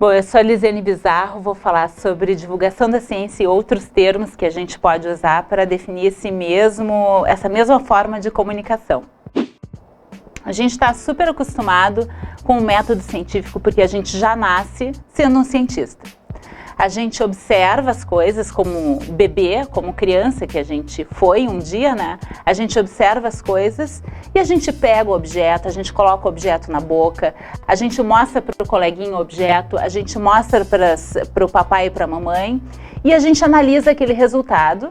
Bom, eu sou a Lisiane Bizarro, vou falar sobre divulgação da ciência e outros termos que a gente pode usar para definir essa mesma forma de comunicação. A gente está super acostumado com o método científico porque a gente já nasce sendo um cientista. A gente observa as coisas como bebê, como criança que a gente foi um dia, né? A gente observa as coisas e a gente pega o objeto, a gente coloca o objeto na boca, a gente mostra para o coleguinha o objeto, a gente mostra para o papai e para a mamãe e a gente analisa aquele resultado.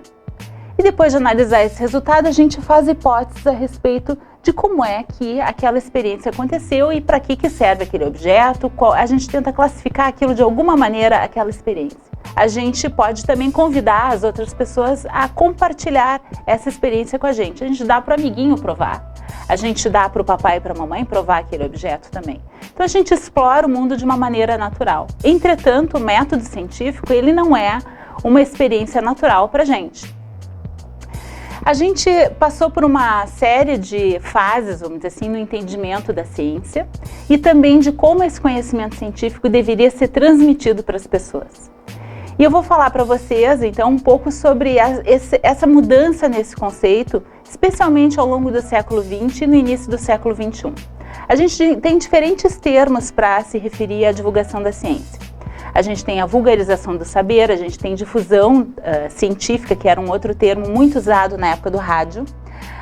E depois de analisar esse resultado, a gente faz hipóteses a respeito de como é que aquela experiência aconteceu e para que serve aquele objeto. A gente tenta classificar aquilo de alguma maneira, aquela experiência. A gente pode também convidar as outras pessoas a compartilhar essa experiência com a gente. A gente dá para o amiguinho provar. A gente dá para o papai e para a mamãe provar aquele objeto também. Então a gente explora o mundo de uma maneira natural. Entretanto, o método científico, ele não é uma experiência natural para a gente. A gente passou por uma série de fases, vamos dizer assim, no entendimento da ciência e também de como esse conhecimento científico deveria ser transmitido para as pessoas. E eu vou falar para vocês, então, um pouco sobre essa mudança nesse conceito, especialmente ao longo do século XX e no início do século XXI. A gente tem diferentes termos para se referir à divulgação da ciência. A gente tem a vulgarização do saber, a gente tem difusão científica, que era um outro termo muito usado na época do rádio.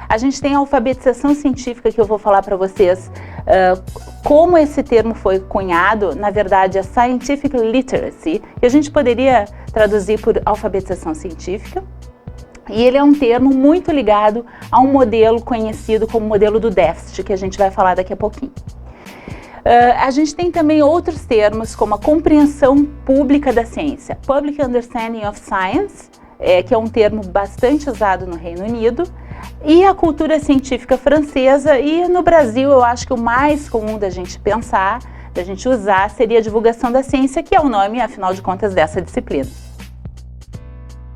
A gente tem a alfabetização científica, que eu vou falar para vocês como esse termo foi cunhado, na verdade, a Scientific Literacy, que a gente poderia traduzir por alfabetização científica. E ele é um termo muito ligado a um modelo conhecido como modelo do déficit, que a gente vai falar daqui a pouquinho. A gente tem também outros termos, como a compreensão pública da ciência, Public Understanding of Science, que é um termo bastante usado no Reino Unido, e a cultura científica francesa, e no Brasil eu acho que o mais comum da gente pensar, da gente usar, seria a divulgação da ciência, que é o nome, afinal de contas, dessa disciplina.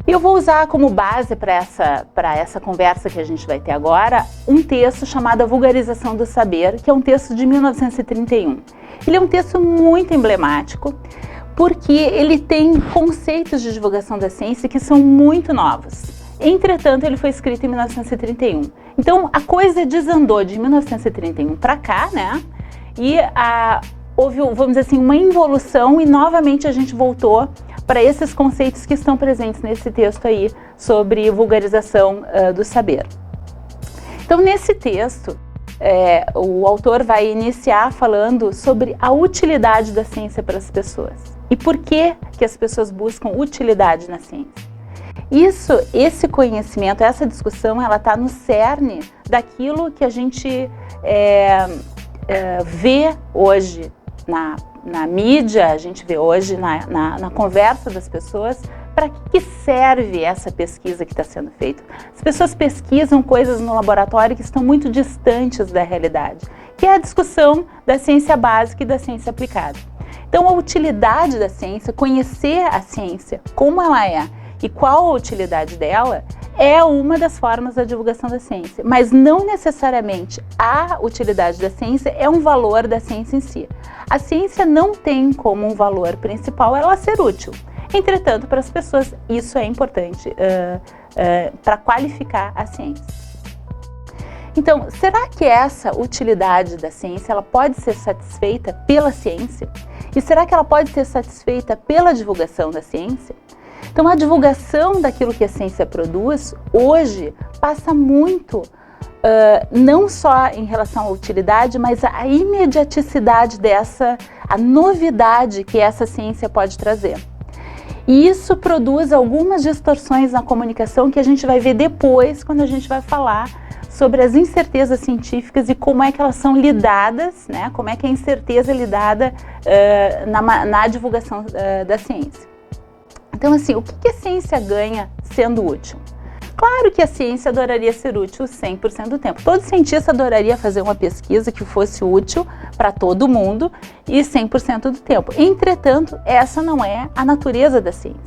E eu vou usar como base para essa conversa que a gente vai ter agora, um texto chamado A Vulgarização do Saber, que é um texto de 1931. Ele é um texto muito emblemático, porque ele tem conceitos de divulgação da ciência que são muito novos. Entretanto, ele foi escrito em 1931. Então, a coisa desandou de 1931 para cá, né? E houve, vamos dizer assim, uma involução e novamente a gente voltou para esses conceitos que estão presentes nesse texto aí sobre vulgarização do saber. Então, nesse texto, o autor vai iniciar falando sobre a utilidade da ciência para as pessoas e por que as pessoas buscam utilidade na ciência. Esse conhecimento, essa discussão, ela está no cerne daquilo que a gente vê hoje na mídia, a gente vê hoje na conversa das pessoas. Para que serve essa pesquisa que está sendo feita? As pessoas pesquisam coisas no laboratório que estão muito distantes da realidade, que é a discussão da ciência básica e da ciência aplicada. Então, a utilidade da ciência, conhecer a ciência, como ela é e qual a utilidade dela, é uma das formas da divulgação da ciência, mas não necessariamente a utilidade da ciência é um valor da ciência em si. A ciência não tem como um valor principal ela ser útil. Entretanto, para as pessoas isso é importante para qualificar a ciência. Então, será que essa utilidade da ciência ela pode ser satisfeita pela ciência? E será que ela pode ser satisfeita pela divulgação da ciência? Então, a divulgação daquilo que a ciência produz, hoje, passa muito, não só em relação à utilidade, mas à imediaticidade a novidade que essa ciência pode trazer. E isso produz algumas distorções na comunicação que a gente vai ver depois, quando a gente vai falar sobre as incertezas científicas e como é que elas são lidadas, né? Como é que a incerteza é lidada na divulgação da ciência. Então, assim, o que a ciência ganha sendo útil? Claro que a ciência adoraria ser útil 100% do tempo. Todo cientista adoraria fazer uma pesquisa que fosse útil para todo mundo e 100% do tempo. Entretanto, essa não é a natureza da ciência.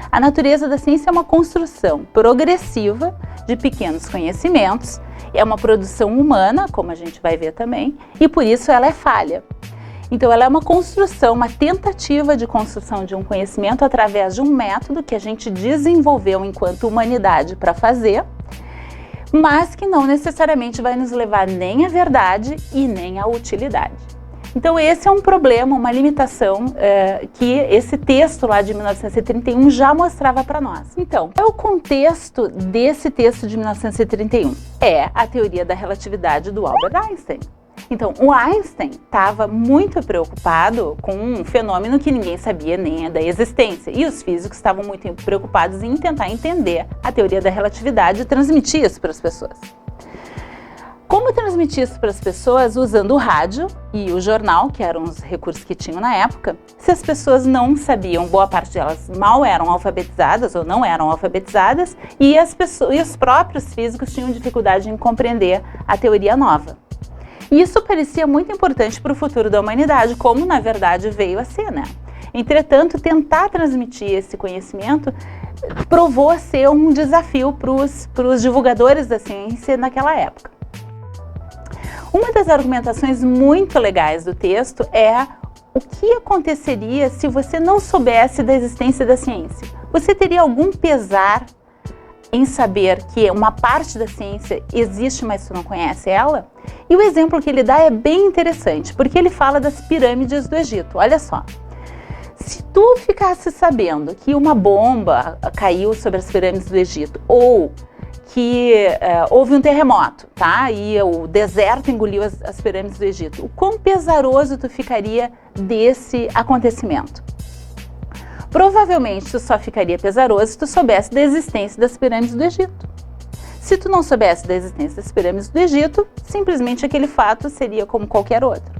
A natureza da ciência é uma construção progressiva de pequenos conhecimentos, é uma produção humana, como a gente vai ver também, e por isso ela é falha. Então, ela é uma construção, uma tentativa de construção de um conhecimento através de um método que a gente desenvolveu enquanto humanidade para fazer, mas que não necessariamente vai nos levar nem à verdade e nem à utilidade. Então, esse é um problema, uma limitação que esse texto lá de 1931 já mostrava para nós. Então, qual é o contexto desse texto de 1931? É a teoria da relatividade do Albert Einstein. Então, o Einstein estava muito preocupado com um fenômeno que ninguém sabia nem da existência. E os físicos estavam muito preocupados em tentar entender a teoria da relatividade e transmitir isso para as pessoas. Como transmitir isso para as pessoas? Usando o rádio e o jornal, que eram os recursos que tinham na época. Se as pessoas não sabiam, boa parte delas mal eram alfabetizadas ou não eram alfabetizadas, e os próprios físicos tinham dificuldade em compreender a teoria nova. E isso parecia muito importante para o futuro da humanidade, como na verdade veio a ser, né? Entretanto, tentar transmitir esse conhecimento provou ser um desafio para os divulgadores da ciência naquela época. Uma das argumentações muito legais do texto é o que aconteceria se você não soubesse da existência da ciência. Você teria algum pesar em saber que uma parte da ciência existe, mas tu não conhece ela? E o exemplo que ele dá é bem interessante, porque ele fala das pirâmides do Egito. Olha só, se tu ficasse sabendo que uma bomba caiu sobre as pirâmides do Egito, ou que houve um terremoto, tá? E o deserto engoliu as pirâmides do Egito, o quão pesaroso tu ficaria desse acontecimento? Provavelmente tu só ficaria pesaroso se tu soubesse da existência das pirâmides do Egito. Se tu não soubesse da existência das pirâmides do Egito, simplesmente aquele fato seria como qualquer outro.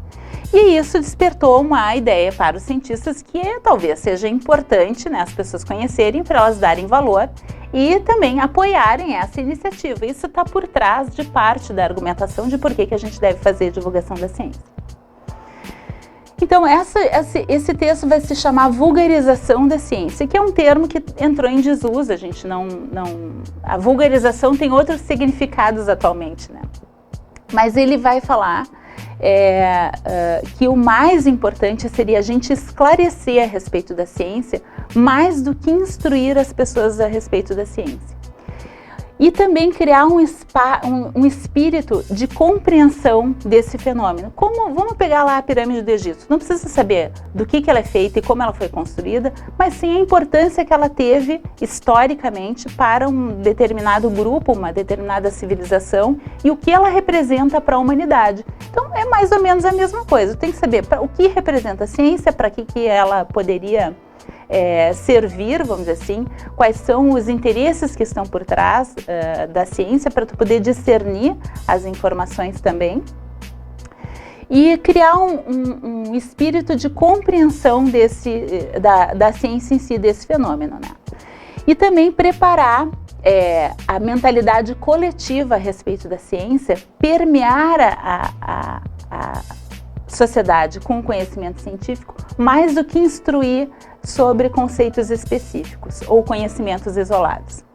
E isso despertou uma ideia para os cientistas que talvez seja importante, né, as pessoas conhecerem para elas darem valor e também apoiarem essa iniciativa. Isso está por trás de parte da argumentação de por que a gente deve fazer divulgação da ciência. Então, esse texto vai se chamar vulgarização da ciência, que é um termo que entrou em desuso. A vulgarização tem outros significados atualmente, né? Mas ele vai falar que o mais importante seria a gente esclarecer a respeito da ciência, mais do que instruir as pessoas a respeito da ciência. E também criar um espírito de compreensão desse fenômeno. Vamos pegar lá a pirâmide do Egito. Não precisa saber do que ela é feita e como ela foi construída, mas sim a importância que ela teve historicamente para um determinado grupo, uma determinada civilização e o que ela representa para a humanidade. Então é mais ou menos a mesma coisa. Tem que saber o que representa a ciência, para que ela poderia servir, vamos dizer assim, quais são os interesses que estão por trás da ciência, para tu poder discernir as informações também e criar um espírito de compreensão da ciência em si, desse fenômeno, né? E também preparar a mentalidade coletiva a respeito da ciência, permear a sociedade com o conhecimento científico, mais do que instruir sobre conceitos específicos ou conhecimentos isolados.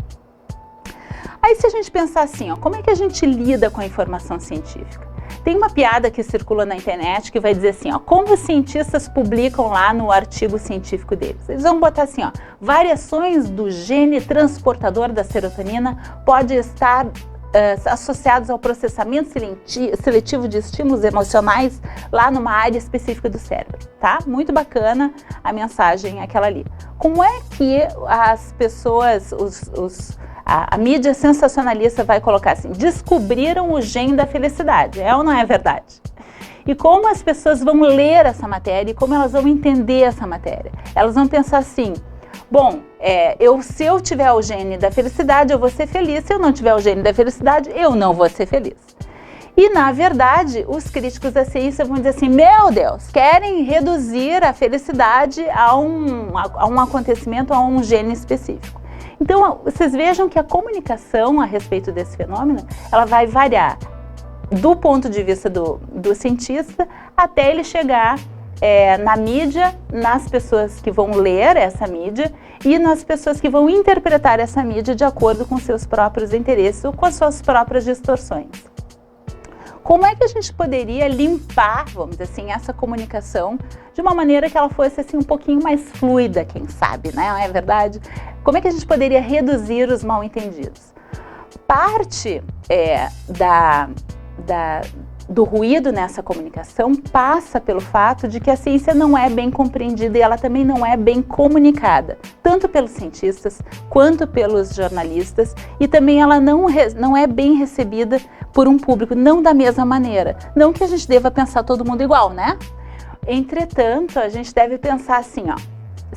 Aí, se a gente pensar assim, como é que a gente lida com a informação científica? Tem uma piada que circula na internet que vai dizer assim, como os cientistas publicam lá no artigo científico deles. Eles vão botar assim, variações do gene transportador da serotonina pode estar associados ao processamento seletivo de estímulos emocionais lá numa área específica do cérebro, tá? Muito bacana a mensagem aquela ali. Como é que as pessoas, a mídia sensacionalista vai colocar assim, descobriram o gene da felicidade, ou não é verdade? E como as pessoas vão ler essa matéria e como elas vão entender essa matéria? Elas vão pensar assim, bom, se eu tiver o gene da felicidade, eu vou ser feliz. Se eu não tiver o gene da felicidade, eu não vou ser feliz. E, na verdade, os críticos da ciência vão dizer assim, meu Deus, querem reduzir a felicidade a um acontecimento, a um gene específico. Então, vocês vejam que a comunicação a respeito desse fenômeno, ela vai variar do ponto de vista do cientista até ele chegar na mídia, nas pessoas que vão ler essa mídia e nas pessoas que vão interpretar essa mídia de acordo com seus próprios interesses ou com as suas próprias distorções. como é que a gente poderia limpar, vamos dizer assim, essa comunicação de uma maneira que ela fosse assim um pouquinho mais fluida, quem sabe, né? Não é verdade? Como é que a gente poderia reduzir os mal-entendidos? Parte do ruído nessa comunicação passa pelo fato de que a ciência não é bem compreendida e ela também não é bem comunicada, tanto pelos cientistas quanto pelos jornalistas, e também ela não é bem recebida por um público, não da mesma maneira. Não que a gente deva pensar todo mundo igual, né? Entretanto, a gente deve pensar assim, ó,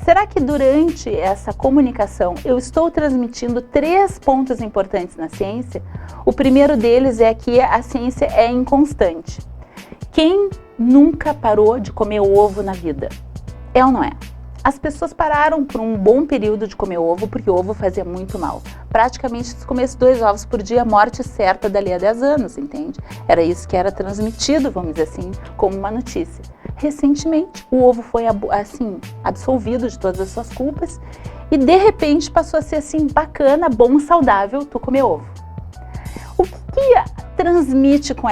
será que durante essa comunicação eu estou transmitindo 3 pontos importantes na ciência? O primeiro deles é que a ciência é inconstante. Quem nunca parou de comer ovo na vida? É ou não é? As pessoas pararam por um bom período de comer ovo porque o ovo fazia muito mal. Praticamente, se comesse 2 ovos por dia, morte certa dali a 10 anos, entende? Era isso que era transmitido, vamos dizer assim, como uma notícia. Recentemente, o ovo foi assim, absolvido de todas as suas culpas e de repente passou a ser assim, bacana, bom, saudável, tu comer ovo. O que transmite com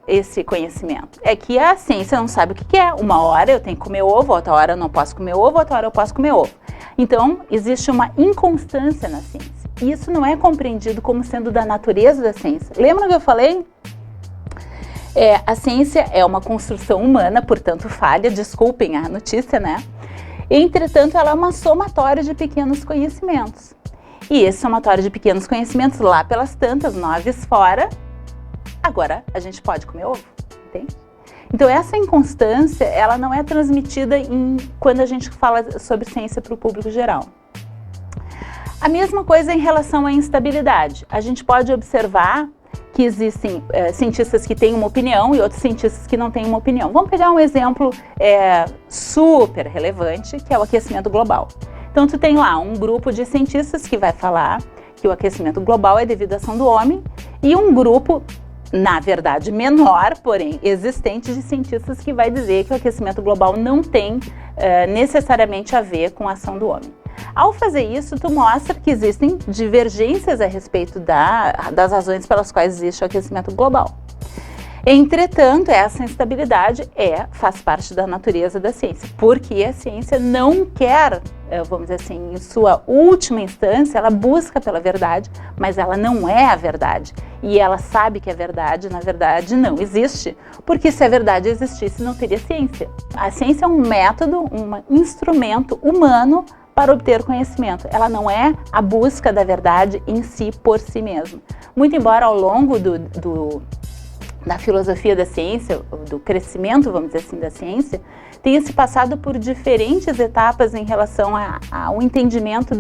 esse conhecimento? É que a ciência não sabe o que é. Uma hora eu tenho que comer ovo, outra hora eu não posso comer ovo, outra hora eu posso comer ovo. Então, existe uma inconstância na ciência. E isso não é compreendido como sendo da natureza da ciência. Lembra que eu falei? A ciência é uma construção humana, portanto falha, desculpem a notícia, né? Entretanto, ela é uma somatória de pequenos conhecimentos. E esse somatório de pequenos conhecimentos, lá pelas tantas, 9 fora, agora a gente pode comer ovo, entende? Então essa inconstância, ela não é transmitida quando a gente fala sobre ciência para o público geral. A mesma coisa em relação à instabilidade. A gente pode observar que existem cientistas que têm uma opinião e outros cientistas que não têm uma opinião. Vamos pegar um exemplo super relevante, que é o aquecimento global. Então, tu tem lá um grupo de cientistas que vai falar que o aquecimento global é devido à ação do homem e um grupo, na verdade, menor, porém existente, de cientistas que vai dizer que o aquecimento global não tem necessariamente a ver com a ação do homem. Ao fazer isso, tu mostra que existem divergências a respeito das razões pelas quais existe o aquecimento global. Entretanto, essa instabilidade faz parte da natureza da ciência, porque a ciência não quer, vamos dizer assim, em sua última instância, ela busca pela verdade, mas ela não é a verdade. E ela sabe que a verdade, na verdade, não existe, porque se a verdade existisse, não teria ciência. A ciência é um método, um instrumento humano para obter conhecimento. Ela não é a busca da verdade em si, por si mesmo. Muito embora ao longo da filosofia da ciência, do crescimento, vamos dizer assim, da ciência, tenha se passado por diferentes etapas em relação ao entendimento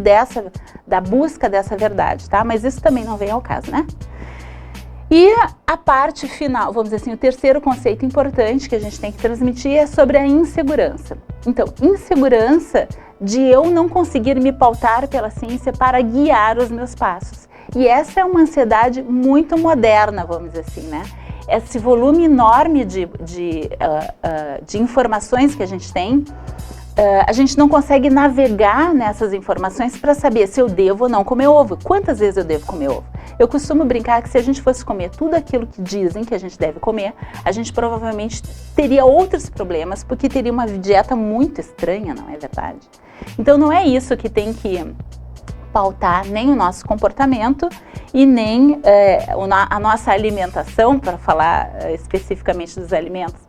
da busca dessa verdade, tá? Mas isso também não vem ao caso, né? E a parte final, vamos dizer assim, o terceiro conceito importante que a gente tem que transmitir é sobre a insegurança. Então, insegurança de eu não conseguir me pautar pela ciência para guiar os meus passos. E essa é uma ansiedade muito moderna, vamos dizer assim, né? Esse volume enorme de informações que a gente tem, a gente não consegue navegar nessas informações para saber se eu devo ou não comer ovo. Quantas vezes eu devo comer ovo? Eu costumo brincar que se a gente fosse comer tudo aquilo que dizem que a gente deve comer, a gente provavelmente teria outros problemas, porque teria uma dieta muito estranha, não é verdade? Então não é isso que tem que pautar nem o nosso comportamento e nem a nossa alimentação, para falar especificamente dos alimentos.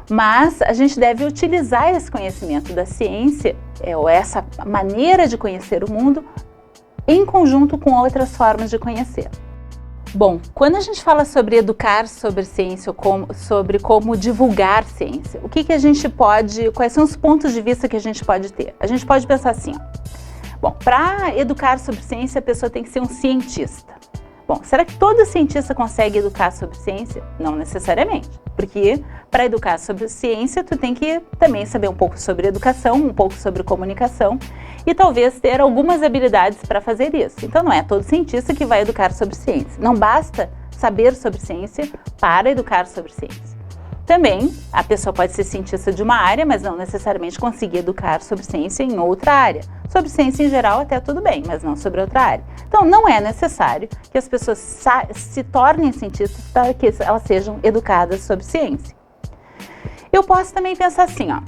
Mas a gente deve utilizar esse conhecimento da ciência, ou essa maneira de conhecer o mundo, em conjunto com outras formas de conhecer. Bom, quando a gente fala sobre educar sobre ciência, sobre como divulgar ciência, o que a gente pode, quais são os pontos de vista que a gente pode ter? A gente pode pensar assim, bom, para educar sobre ciência, a pessoa tem que ser um cientista. Bom, será que todo cientista consegue educar sobre ciência? Não necessariamente, porque para educar sobre ciência, tu tem que também saber um pouco sobre educação, um pouco sobre comunicação e talvez ter algumas habilidades para fazer isso. Então não é todo cientista que vai educar sobre ciência. Não basta saber sobre ciência para educar sobre ciência. Também, a pessoa pode ser cientista de uma área, mas não necessariamente conseguir educar sobre ciência em outra área. Sobre ciência em geral até tudo bem, mas não sobre outra área. Então, não é necessário que as pessoas se tornem cientistas para que elas sejam educadas sobre ciência. Eu posso também pensar assim, ó.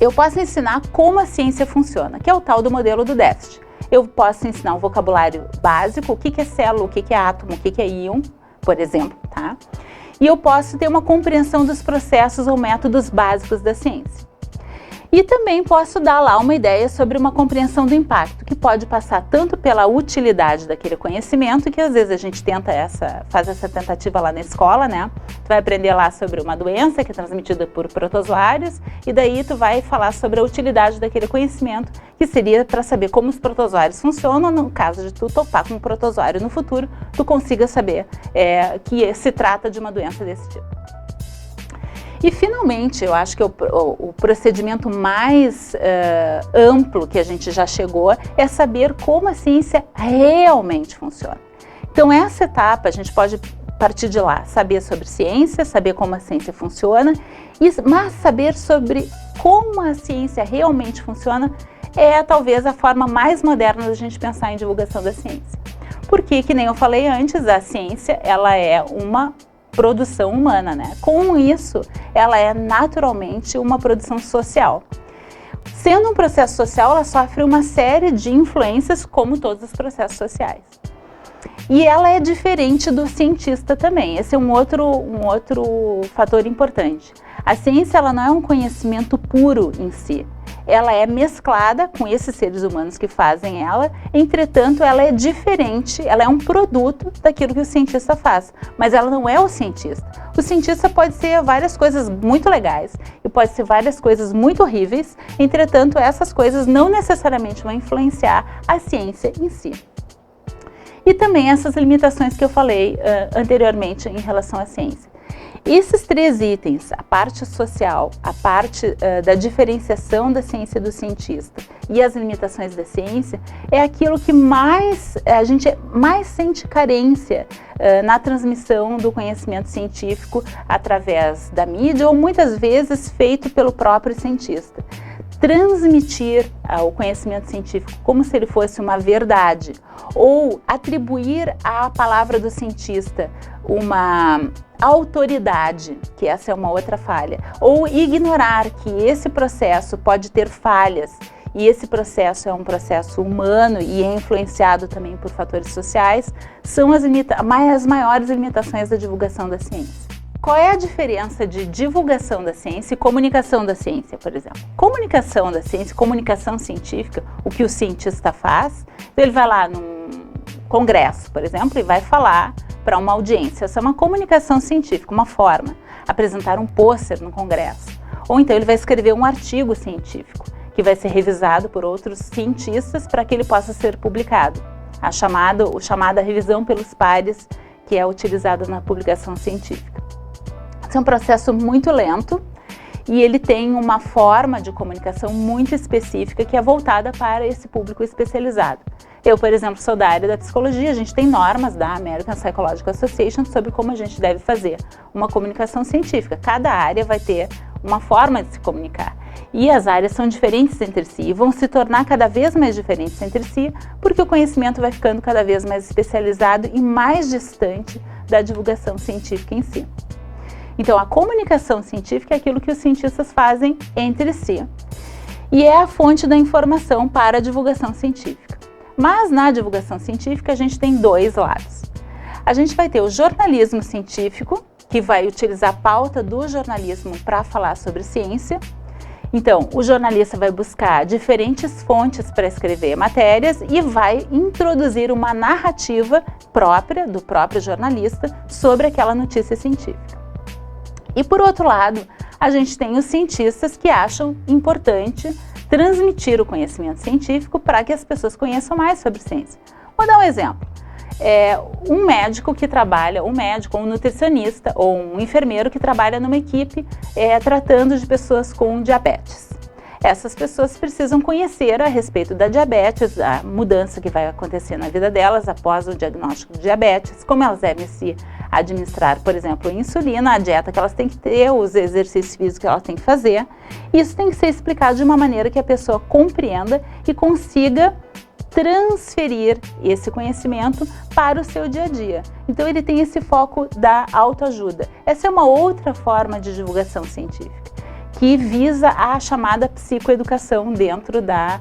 Eu posso ensinar como a ciência funciona, que é o tal do modelo do déficit. Eu posso ensinar um vocabulário básico, o que é célula, o que é átomo, o que é íon, por exemplo, tá? E eu posso ter uma compreensão dos processos ou métodos básicos da ciência. E também posso dar lá uma ideia sobre uma compreensão do impacto, que pode passar tanto pela utilidade daquele conhecimento, que às vezes a gente faz essa tentativa lá na escola, né? Tu vai aprender lá sobre uma doença que é transmitida por protozoários, e daí tu vai falar sobre a utilidade daquele conhecimento, que seria para saber como os protozoários funcionam. No caso de tu topar com um protozoário no futuro, tu consiga saber que se trata de uma doença desse tipo. E, finalmente, eu acho que o procedimento mais amplo que a gente já chegou é saber como a ciência realmente funciona. Então, essa etapa, a gente pode partir de lá, saber sobre ciência, saber como a ciência funciona, mas saber sobre como a ciência realmente funciona é, talvez, a forma mais moderna da gente pensar em divulgação da ciência. Porque, que nem eu falei antes, a ciência, ela é uma produção humana, né? Com isso, ela é naturalmente uma produção social. Sendo um processo social, ela sofre uma série de influências, como todos os processos sociais. E ela é diferente do cientista também. Esse é um outro fator importante. A ciência, ela não é um conhecimento puro em si. Ela é mesclada com esses seres humanos que fazem ela, entretanto, ela é diferente, ela é um produto daquilo que o cientista faz, mas ela não é o cientista. O cientista pode ser várias coisas muito legais e pode ser várias coisas muito horríveis, entretanto, essas coisas não necessariamente vão influenciar a ciência em si. E também essas limitações que eu falei anteriormente em relação à ciência. Esses três itens, a parte social, a parte da diferenciação da ciência do cientista e as limitações da ciência, é aquilo que a gente mais sente carência na transmissão do conhecimento científico através da mídia ou muitas vezes feito pelo próprio cientista. Transmitir o conhecimento científico como se ele fosse uma verdade ou atribuir à palavra do cientista uma autoridade, que essa é uma outra falha, ou ignorar que esse processo pode ter falhas e esse processo é um processo humano e é influenciado também por fatores sociais, são as maiores limitações da divulgação da ciência. Qual é a diferença de divulgação da ciência e comunicação da ciência, por exemplo? Comunicação da ciência, comunicação científica, o que o cientista faz, ele vai lá num congresso, por exemplo, e vai falar para uma audiência. Essa é uma comunicação científica, uma forma. Apresentar um pôster no congresso. Ou então ele vai escrever um artigo científico, que vai ser revisado por outros cientistas para que ele possa ser publicado. A chamada revisão pelos pares, que é utilizada na publicação científica. Esse é um processo muito lento e ele tem uma forma de comunicação muito específica que é voltada para esse público especializado. Eu, por exemplo, sou da área da psicologia, a gente tem normas da American Psychological Association sobre como a gente deve fazer uma comunicação científica. Cada área vai ter uma forma de se comunicar. E as áreas são diferentes entre si e vão se tornar cada vez mais diferentes entre si, porque o conhecimento vai ficando cada vez mais especializado e mais distante da divulgação científica em si. Então, a comunicação científica é aquilo que os cientistas fazem entre si e é a fonte da informação para a divulgação científica. Mas na divulgação científica a gente tem dois lados. A gente vai ter o jornalismo científico, que vai utilizar a pauta do jornalismo para falar sobre ciência. Então, o jornalista vai buscar diferentes fontes para escrever matérias e vai introduzir uma narrativa própria do próprio jornalista sobre aquela notícia científica. E por outro lado, a gente tem os cientistas que acham importante transmitir o conhecimento científico para que as pessoas conheçam mais sobre ciência. Vou dar um exemplo. Um médico, um nutricionista ou um enfermeiro que trabalha numa equipe tratando de pessoas com diabetes. Essas pessoas precisam conhecer a respeito da diabetes, a mudança que vai acontecer na vida delas após o diagnóstico de diabetes, como elas devem se administrar, por exemplo, insulina, a dieta que elas têm que ter, os exercícios físicos que elas têm que fazer. Isso tem que ser explicado de uma maneira que a pessoa compreenda e consiga transferir esse conhecimento para o seu dia a dia. Então ele tem esse foco da autoajuda. Essa é uma outra forma de divulgação científica, que visa a chamada psicoeducação dentro da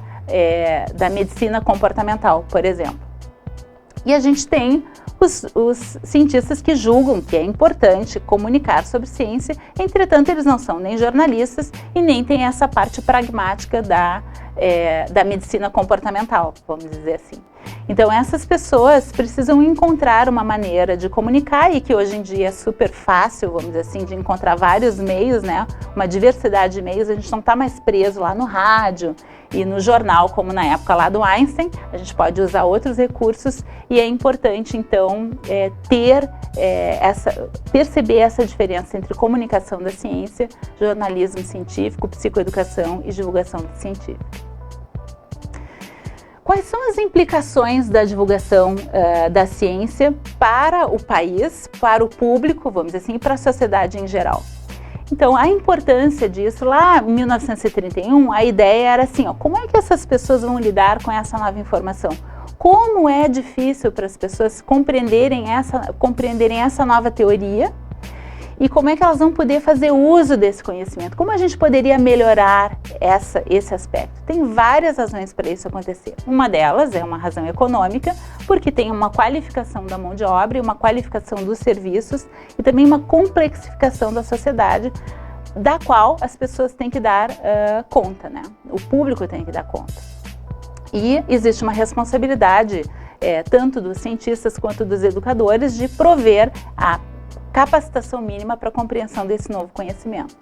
medicina comportamental, por exemplo. E a gente tem os cientistas que julgam que é importante comunicar sobre ciência, entretanto eles não são nem jornalistas e nem têm essa parte pragmática da medicina comportamental, vamos dizer assim. Então essas pessoas precisam encontrar uma maneira de comunicar, e que hoje em dia é super fácil, vamos dizer assim, de encontrar vários meios, né? Uma diversidade de meios, a gente não está mais preso lá no rádio e no jornal, como na época lá do Einstein, a gente pode usar outros recursos, e é importante então perceber essa diferença entre comunicação da ciência, jornalismo científico, psicoeducação e divulgação científica. Quais são as implicações da divulgação da ciência para o país, para o público, vamos dizer assim, e para a sociedade em geral? Então, a importância disso, lá em 1931, a ideia era assim, ó, como é que essas pessoas vão lidar com essa nova informação? Como é difícil para as pessoas compreenderem essa nova teoria, e como é que elas vão poder fazer uso desse conhecimento? Como a gente poderia melhorar esse aspecto? Tem várias razões para isso acontecer. Uma delas é uma razão econômica, porque tem uma qualificação da mão de obra e uma qualificação dos serviços e também uma complexificação da sociedade, da qual as pessoas têm que dar conta, né? O público tem que dar conta. E existe uma responsabilidade, tanto dos cientistas quanto dos educadores, de prover a capacitação mínima para a compreensão desse novo conhecimento.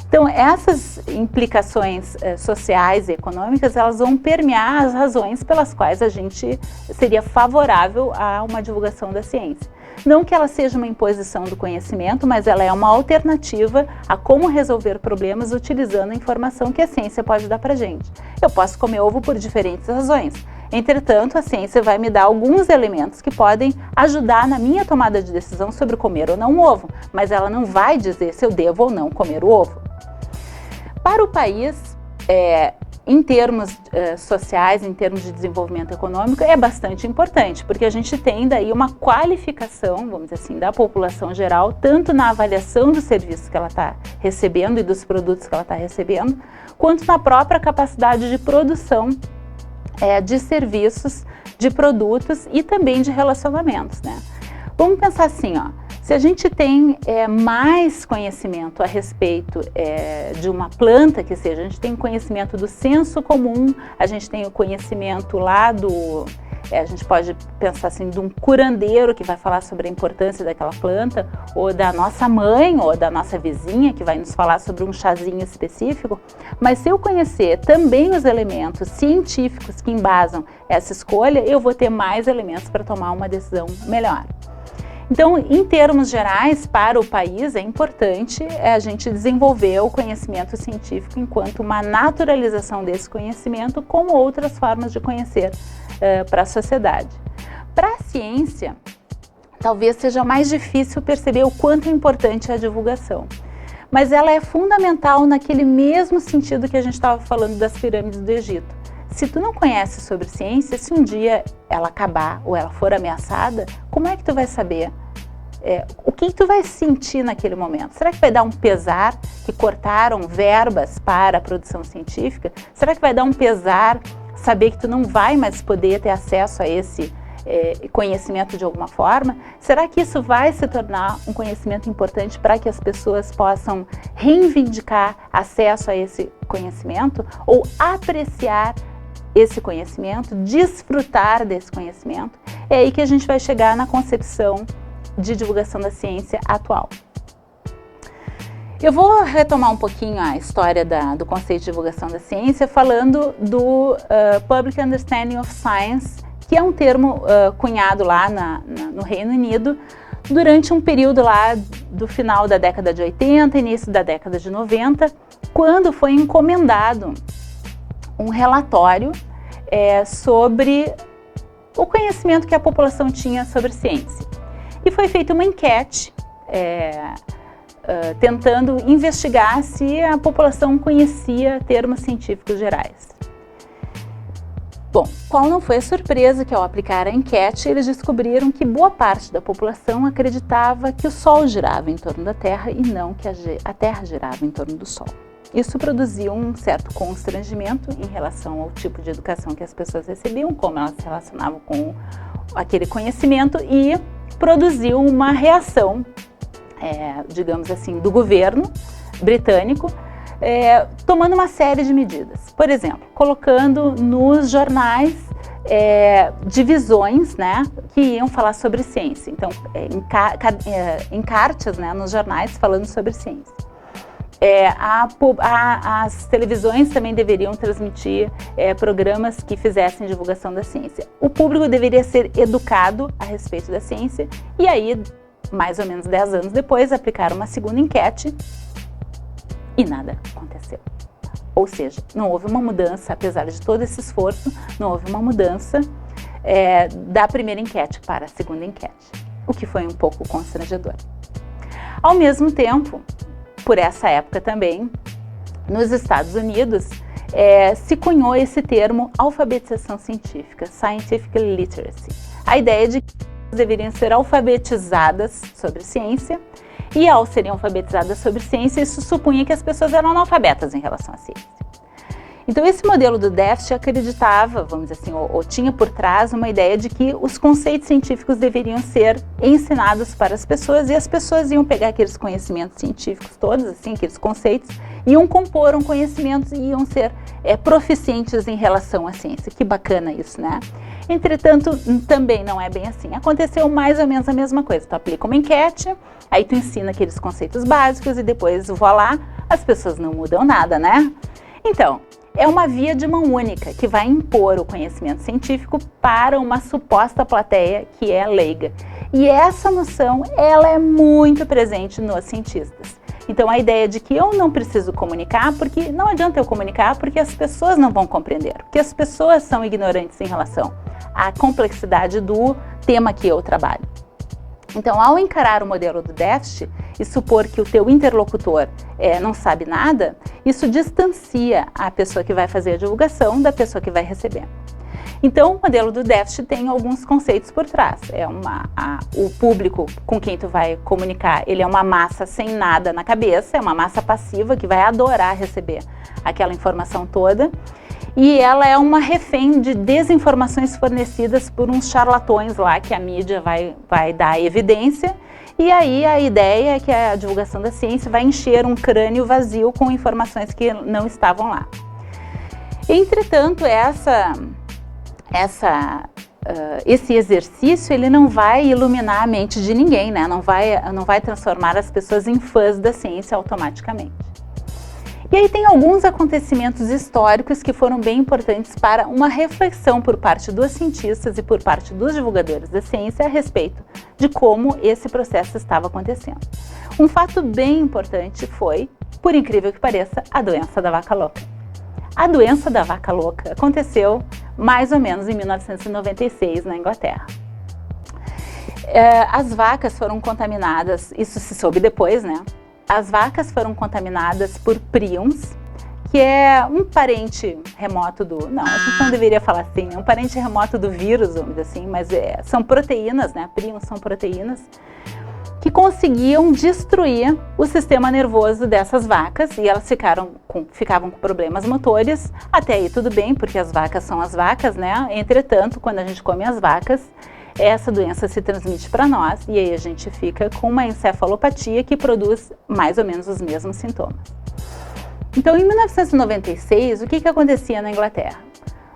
Então, essas implicações sociais e econômicas, elas vão permear as razões pelas quais a gente seria favorável a uma divulgação da ciência. Não que ela seja uma imposição do conhecimento, mas ela é uma alternativa a como resolver problemas utilizando a informação que a ciência pode dar para a gente. Eu posso comer ovo por diferentes razões. Entretanto, a ciência vai me dar alguns elementos que podem ajudar na minha tomada de decisão sobre comer ou não ovo, mas ela não vai dizer se eu devo ou não comer o ovo. Para o país, em termos sociais, em termos de desenvolvimento econômico, é bastante importante, porque a gente tem daí uma qualificação, vamos dizer assim, da população geral, tanto na avaliação dos serviços que ela está recebendo e dos produtos que ela está recebendo, quanto na própria capacidade de produção de serviços, de produtos e também de relacionamentos, né? Vamos pensar assim, ó, se a gente tem mais conhecimento a respeito de uma planta que seja, a gente tem conhecimento do senso comum, a gente tem o conhecimento lá a gente pode pensar assim, de um curandeiro que vai falar sobre a importância daquela planta, ou da nossa mãe, ou da nossa vizinha, que vai nos falar sobre um chazinho específico. Mas se eu conhecer também os elementos científicos que embasam essa escolha, eu vou ter mais elementos para tomar uma decisão melhor. Então, em termos gerais, para o país, é importante a gente desenvolver o conhecimento científico enquanto uma naturalização desse conhecimento, como outras formas de conhecer para a sociedade. Para a ciência, talvez seja mais difícil perceber o quanto é importante a divulgação, mas ela é fundamental naquele mesmo sentido que a gente estava falando das pirâmides do Egito. Se tu não conhece sobre ciência, se um dia ela acabar ou ela for ameaçada, como é que tu vai saber? O que tu vai sentir naquele momento? Será que vai dar um pesar que cortaram verbas para a produção científica? Será que vai dar um pesar saber que tu não vai mais poder ter acesso a esse conhecimento de alguma forma? Será que isso vai se tornar um conhecimento importante para que as pessoas possam reivindicar acesso a esse conhecimento ou apreciar esse conhecimento, desfrutar desse conhecimento? É aí que a gente vai chegar na concepção de divulgação da ciência atual. Eu vou retomar um pouquinho a história do conceito de divulgação da ciência, falando do Public Understanding of Science, que é um termo cunhado lá no Reino Unido, durante um período lá do final da década de 80, início da década de 90, quando foi encomendado um relatório sobre o conhecimento que a população tinha sobre ciência. e foi feita uma enquete tentando investigar se a população conhecia termos científicos gerais. Bom, qual não foi a surpresa que ao aplicar a enquete, eles descobriram que boa parte da população acreditava que o Sol girava em torno da Terra e não que a Terra girava em torno do Sol. Isso produziu um certo constrangimento em relação ao tipo de educação que as pessoas recebiam, como elas se relacionavam com aquele conhecimento, e produziu uma reação, digamos assim, do governo britânico, tomando uma série de medidas. Por exemplo, colocando nos jornais divisões, né, que iam falar sobre ciência. Então, encartes, né, nos jornais falando sobre ciência. As televisões também deveriam transmitir programas que fizessem divulgação da ciência. O público deveria ser educado a respeito da ciência e aí, mais ou menos 10 anos depois, aplicaram uma segunda enquete e nada aconteceu. Ou seja, não houve uma mudança, apesar de todo esse esforço, não houve uma mudança da primeira enquete para a segunda enquete, o que foi um pouco constrangedor. Ao mesmo tempo, por essa época também, nos Estados Unidos, se cunhou esse termo alfabetização científica, scientific literacy. A ideia de que deveriam ser alfabetizadas sobre ciência, e ao serem alfabetizadas sobre ciência, isso supunha que as pessoas eram analfabetas em relação à ciência. Então esse modelo do déficit acreditava, vamos dizer assim, ou tinha por trás uma ideia de que os conceitos científicos deveriam ser ensinados para as pessoas e as pessoas iam pegar aqueles conhecimentos científicos todos, assim, aqueles conceitos, iam compor um conhecimento e iam ser proficientes em relação à ciência. Que bacana isso, né? Entretanto, também não é bem assim. Aconteceu mais ou menos a mesma coisa. Tu aplica uma enquete, aí tu ensina aqueles conceitos básicos e depois, voilá, as pessoas não mudam nada, né? Então, é uma via de mão única que vai impor o conhecimento científico para uma suposta plateia que é leiga. E essa noção, ela é muito presente nos cientistas. Então, a ideia de que eu não preciso comunicar, porque não adianta eu comunicar, porque as pessoas não vão compreender, porque as pessoas são ignorantes em relação à complexidade do tema que eu trabalho. Então, ao encarar o modelo do déficit e supor que o teu interlocutor não sabe nada, isso distancia a pessoa que vai fazer a divulgação da pessoa que vai receber. Então, o modelo do déficit tem alguns conceitos por trás. O público com quem tu vai comunicar, ele é uma massa sem nada na cabeça, é uma massa passiva que vai adorar receber aquela informação toda. E ela é uma refém de desinformações fornecidas por uns charlatões lá que a mídia vai dar evidência. E aí a ideia é que a divulgação da ciência vai encher um crânio vazio com informações que não estavam lá. Entretanto, esse exercício ele não vai iluminar a mente de ninguém, né? Não vai transformar as pessoas em fãs da ciência automaticamente. E aí tem alguns acontecimentos históricos que foram bem importantes para uma reflexão por parte dos cientistas e por parte dos divulgadores da ciência a respeito de como esse processo estava acontecendo. Um fato bem importante foi, por incrível que pareça, a doença da vaca louca. A doença da vaca louca aconteceu mais ou menos em 1996 na Inglaterra. As vacas foram contaminadas, isso se soube depois, né? As vacas foram contaminadas por prions, que é um parente remoto não, a gente não deveria falar assim, é um parente remoto do vírus, vamos dizer assim, mas são proteínas, né? Prions são proteínas que conseguiam destruir o sistema nervoso dessas vacas e elas ficavam com problemas motores. Até aí tudo bem, porque as vacas são as vacas, né? Entretanto, quando a gente come as vacas, essa doença se transmite para nós e aí a gente fica com uma encefalopatia que produz mais ou menos os mesmos sintomas. Então, em 1996, o que acontecia na Inglaterra?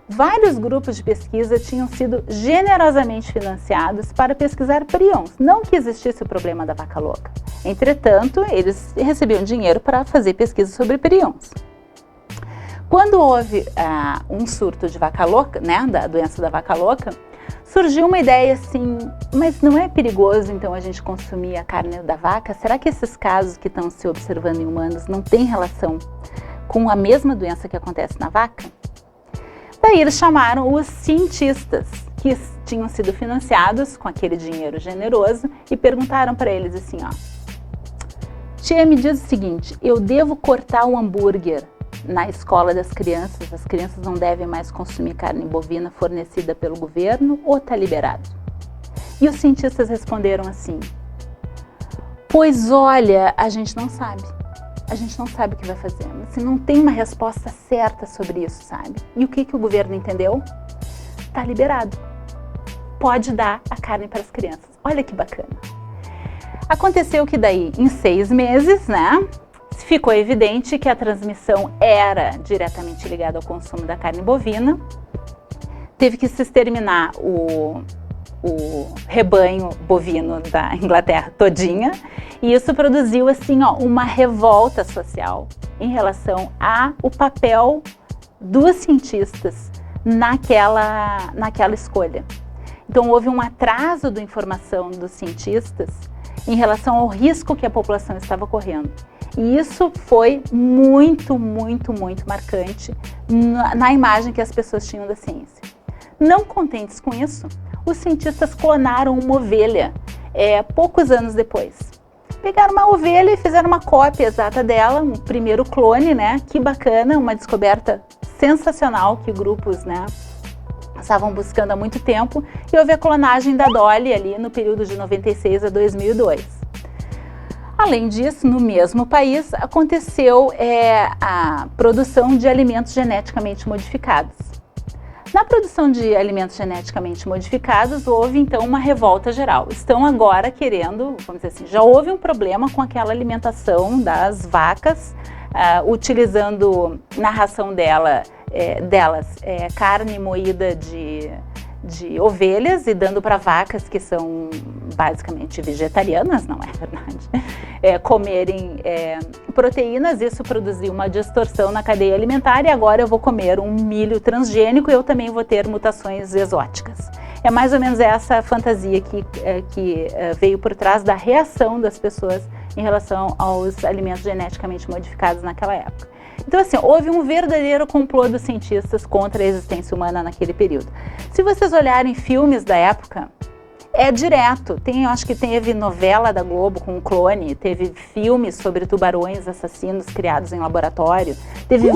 Vários grupos de pesquisa tinham sido generosamente financiados para pesquisar prions, não que existisse o problema da vaca louca. Entretanto, eles recebiam dinheiro para fazer pesquisa sobre prions. Quando houve um surto de vaca louca, né, da doença da vaca louca, surgiu uma ideia assim, mas não é perigoso então a gente consumir a carne da vaca? Será que esses casos que estão se observando em humanos não têm relação com a mesma doença que acontece na vaca? Daí eles chamaram os cientistas que tinham sido financiados com aquele dinheiro generoso e perguntaram para eles assim, ó, tia, me diz o seguinte, eu devo cortar o hambúrguer na escola das crianças, as crianças não devem mais consumir carne bovina fornecida pelo governo ou está liberado? E os cientistas responderam assim, pois olha, a gente não sabe o que vai fazer, assim, não tem uma resposta certa sobre isso, sabe? E o que o governo entendeu? Está liberado, pode dar a carne para as crianças, olha que bacana. Aconteceu que daí, em 6 meses, né, ficou evidente que a transmissão era diretamente ligada ao consumo da carne bovina, teve que se exterminar o rebanho bovino da Inglaterra todinha, e isso produziu assim, ó, uma revolta social em relação ao papel dos cientistas naquela escolha. Então houve um atraso da informação dos cientistas em relação ao risco que a população estava correndo. E isso foi muito, muito, muito marcante na imagem que as pessoas tinham da ciência. Não contentes com isso, os cientistas clonaram uma ovelha poucos anos depois. Pegaram uma ovelha e fizeram uma cópia exata dela, um primeiro clone, né? Que bacana, uma descoberta sensacional que grupos, né, estavam buscando há muito tempo. E houve a clonagem da Dolly ali no período de 96 a 2002. Além disso, no mesmo país, aconteceu a produção de alimentos geneticamente modificados. Na produção de alimentos geneticamente modificados, houve então uma revolta geral. Estão agora querendo, vamos dizer assim, já houve um problema com aquela alimentação das vacas, utilizando na ração delas carne moída de ovelhas e dando para vacas que são basicamente vegetarianas, não é verdade? Comerem proteínas, isso produziu uma distorção na cadeia alimentar e agora eu vou comer um milho transgênico e eu também vou ter mutações exóticas. É mais ou menos essa fantasia que veio por trás da reação das pessoas em relação aos alimentos geneticamente modificados naquela época. Então, assim, houve um verdadeiro complô dos cientistas contra a existência humana naquele período. Se vocês olharem filmes da época, é direto. Eu acho que teve novela da Globo com um clone, teve filmes sobre tubarões assassinos criados em laboratório, teve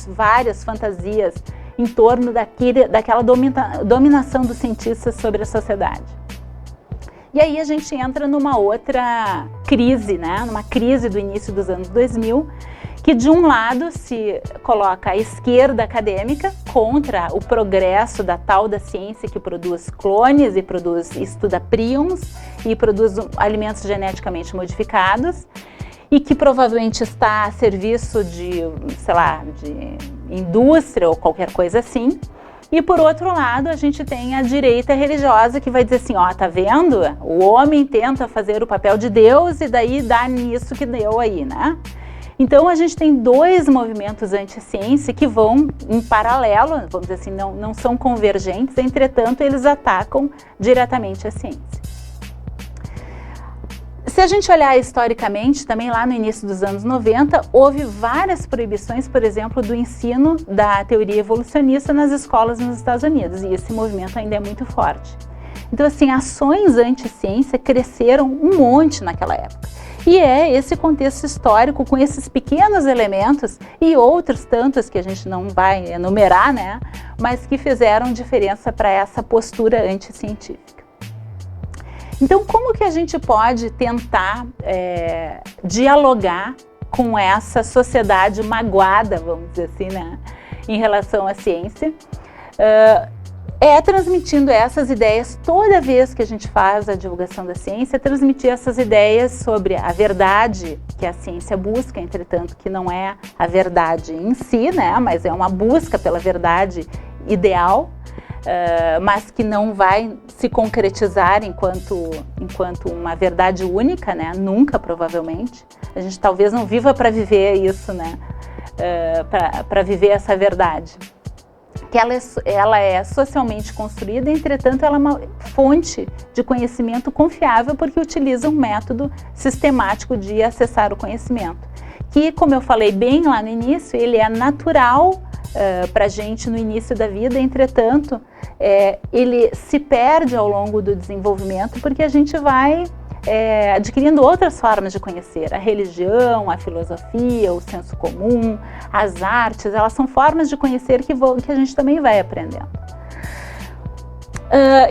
várias fantasias em torno daquela dominação dos cientistas sobre a sociedade. E aí a gente entra numa outra crise, né? Numa crise do início dos anos 2000, que de um lado se coloca a esquerda acadêmica contra o progresso da tal da ciência que produz clones e estuda prions e produz alimentos geneticamente modificados e que provavelmente está a serviço de, sei lá, de indústria ou qualquer coisa assim. E por outro lado, a gente tem a direita religiosa que vai dizer assim, ó, tá vendo? O homem tenta fazer o papel de Deus e daí dá nisso que deu aí, né? Então a gente tem dois movimentos anti-ciência que vão em paralelo, vamos dizer assim, não são convergentes, entretanto eles atacam diretamente a ciência. Se a gente olhar historicamente, também lá no início dos anos 90, houve várias proibições, por exemplo, do ensino da teoria evolucionista nas escolas nos Estados Unidos, e esse movimento ainda é muito forte. Então, assim, ações anti-ciência cresceram um monte naquela época. E é esse contexto histórico, com esses pequenos elementos e outros tantos que a gente não vai enumerar, né, mas que fizeram diferença para essa postura anticientífica. Então, como que a gente pode tentar dialogar com essa sociedade magoada, vamos dizer assim, né, em relação à ciência? Transmitindo essas ideias, toda vez que a gente faz a divulgação da ciência, transmitir essas ideias sobre a verdade que a ciência busca, entretanto, que não é a verdade em si, né, mas é uma busca pela verdade ideal, mas que não vai se concretizar enquanto uma verdade única, né, nunca, provavelmente. A gente talvez não viva para viver isso, né, para viver essa verdade. Que ela é socialmente construída, entretanto ela é uma fonte de conhecimento confiável porque utiliza um método sistemático de acessar o conhecimento, que, como eu falei bem lá no início, ele é natural para a gente no início da vida, entretanto, ele se perde ao longo do desenvolvimento porque a gente vai adquirindo outras formas de conhecer. A religião, a filosofia, o senso comum, as artes, elas são formas de conhecer que a gente também vai aprendendo.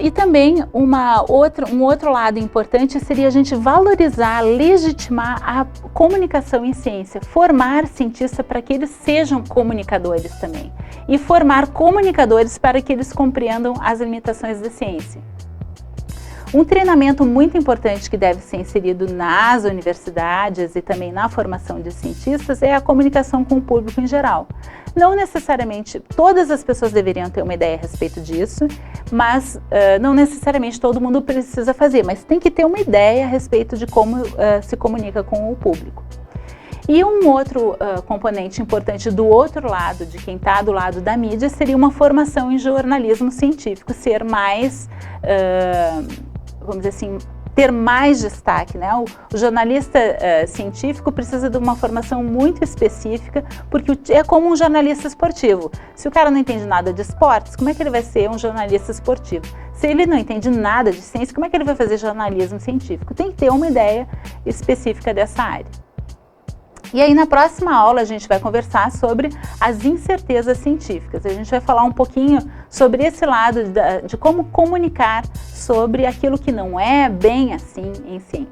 E também um outro lado importante seria a gente valorizar, legitimar a comunicação em ciência, formar cientistas para que eles sejam comunicadores também e formar comunicadores para que eles compreendam as limitações da ciência. Um treinamento muito importante que deve ser inserido nas universidades e também na formação de cientistas é a comunicação com o público em geral. Não necessariamente todas as pessoas deveriam ter uma ideia a respeito disso, mas não necessariamente todo mundo precisa fazer, mas tem que ter uma ideia a respeito de como se comunica com o público. E um outro componente importante do outro lado, de quem está do lado da mídia, seria uma formação em jornalismo científico, ser mais, vamos dizer assim, ter mais destaque, né? O jornalista científico precisa de uma formação muito específica, porque é como um jornalista esportivo. Se o cara não entende nada de esportes, como é que ele vai ser um jornalista esportivo? Se ele não entende nada de ciência, como é que ele vai fazer jornalismo científico? Tem que ter uma ideia específica dessa área. E aí na próxima aula a gente vai conversar sobre as incertezas científicas. A gente vai falar um pouquinho sobre esse lado de como comunicar sobre aquilo que não é bem assim em ciência.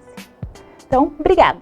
Então, obrigada!